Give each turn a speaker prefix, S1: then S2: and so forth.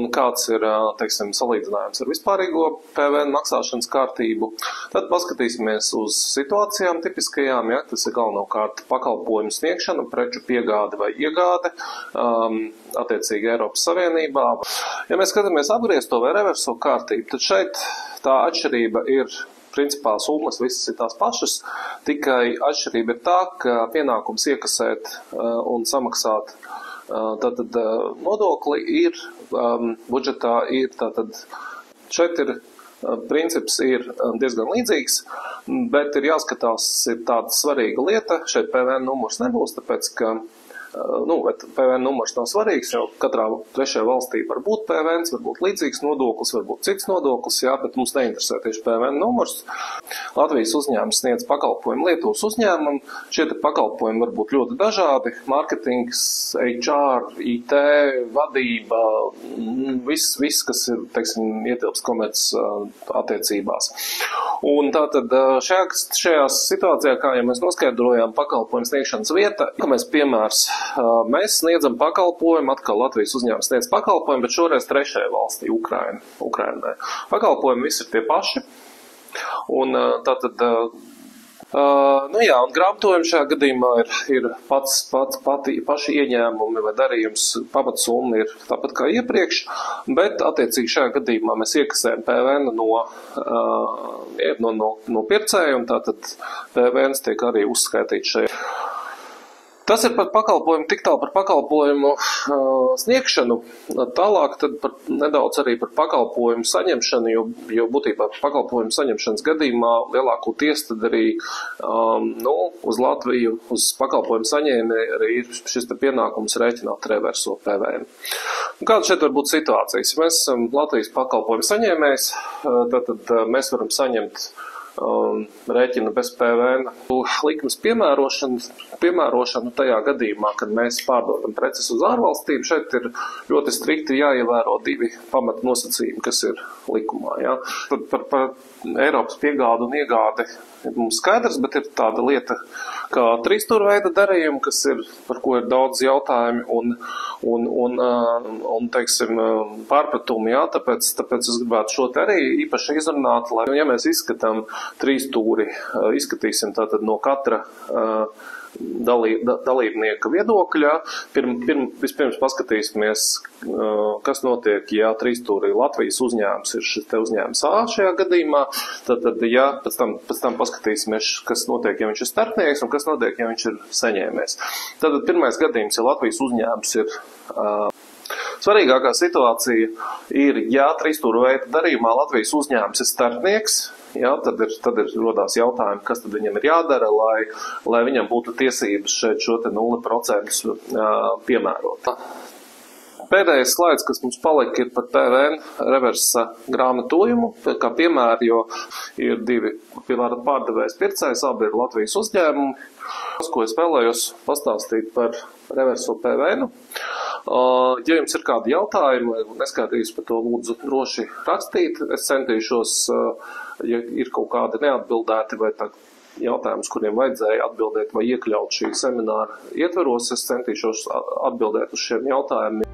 S1: un kāds ir, teiksim, salīdzinājums ar vispārīgo PVN maksāšanas kārtību. Tad paskatīsimies uz situācijām tipiskajām, ja, tas ir galvenokārt pakalpojumu sniegšana, preču piegāde vai iegāde, attiecīgi Eiropas Savienībā. Ja mēs skatāmies apgriezto vai reverso kārtību, tad šeit tā atšķirība ir, principā summas visas ir tās pašas, tikai atšķirība ir tā, ka pienākums iekasēt un samaksāt tātad nodokli ir, budžetā ir, tātad šeit ir, princips ir diezgan līdzīgs, bet ir jāskatās, ir tāda svarīga lieta, šeit PVN numurs nebūs, tāpēc, ka PVN numurs nav svarīgs, jo katrā trešajā valstī var būt PVN, var būt līdzīgs nodoklis, var būt cits nodoklis, jā, bet mums neinteresē tieši PVN numurs. Latvijas uzņēmums sniedz pakalpojumu Lietuvas uzņēmumam, šie pakalpojumi var būt ļoti dažādi, mārketings, HR, IT, vadība, viss, kas ir, teiksim, ietilps komerc attiecībās. Un tātad šajā situācijā, kā jau mēs noskaidrojām, pakalpojumu sniegšanas vieta, ka mēs piemērs, mēs sniedzam pakalpojumu, atkal Latvijas uzņēmums sniedz pakalpojumu, bet šoreiz trešajai valstī, Ukrainai. Pakalpojumi visi ir tie paši. Un tātad, un grāmatojumi šajā gadījumā ir paši ieņēmumi vai darījums, pamatsumma ir tāpat kā iepriekš, bet attiecīgi šajā gadījumā mēs iekasējam PVN no pircēja, un tātad PVN tiek arī uzskaitīts šeit. Tas ir par pakalpojumu, tik tālu par pakalpojumu sniegšanu, tālāk tad nedaudz arī par pakalpojumu saņemšanu, jo būtībā pakalpojumu saņemšanas gadījumā lielākoties tad arī uz Latviju, uz pakalpojumu saņēmēju arī ir šis pienākums rēķināt reverso PVN. Kāda šeit var būt situācijas? Ja mēs esam Latvijas pakalpojumu saņēmējs, tad mēs varam saņemt rēķina bez PVN likmes piemērošanu tajā gadījumā, kad mēs pārdodam preces uz ārvalstīm. Šeit ir ļoti strikti jāievēro divi pamatnosacījumi, kas ir likumā. Ja? Tad par Eiropas piegādu un iegādi mums skaidrs, bet ir tāda lieta kā trīsstūrveida darījumi, kas ir, par ko ir daudz jautājumi un teiksim, pārpratumi, jā, tāpēc es gribētu šo te arī īpaši izrunāt, lai, ja mēs izskatām trīsstūri, izskatīsim tātad no katra dalībnieka viedokļa. Vispirms paskatīsimies, kas notiek, ja trīsstūrī Latvijas uzņēmums ir šis te uzņēmums A šajā gadījumā, tad ja pēc tam paskatīsimies, kas notiek, ja viņš ir starpnieks un kas notiek, ja viņš ir saņēmējs. Tad pirmais gadījums, ja Latvijas uzņēmums ir svarīgākā situācija ir, ja trīsstūra veida darījumā Latvijas uzņēmums ir starpnieks, jā, tad ir rodās jautājumi, kas tad viņam ir jādara, lai viņam būtu tiesības šeit šo te 0% piemērot. Pēdējais slaids, kas mums palika, ir par PVN reversa grāmatojumu, kā piemēri, jo ir divi pārdevējs pircējs, abi ir Latvijas uzņēmumi. Tas, ko es vēlējos pastāstīt par reverso PVN. Ja jums ir kādi jautājumi, neskaidrības par to lūdzu droši rakstīt, es centīšos, ja ir kaut kādi neatbildēti vai jautājums, kuriem vajadzēja atbildēt vai iekļaut šī semināra ietveros, es centīšos atbildēt uz šiem jautājumiem.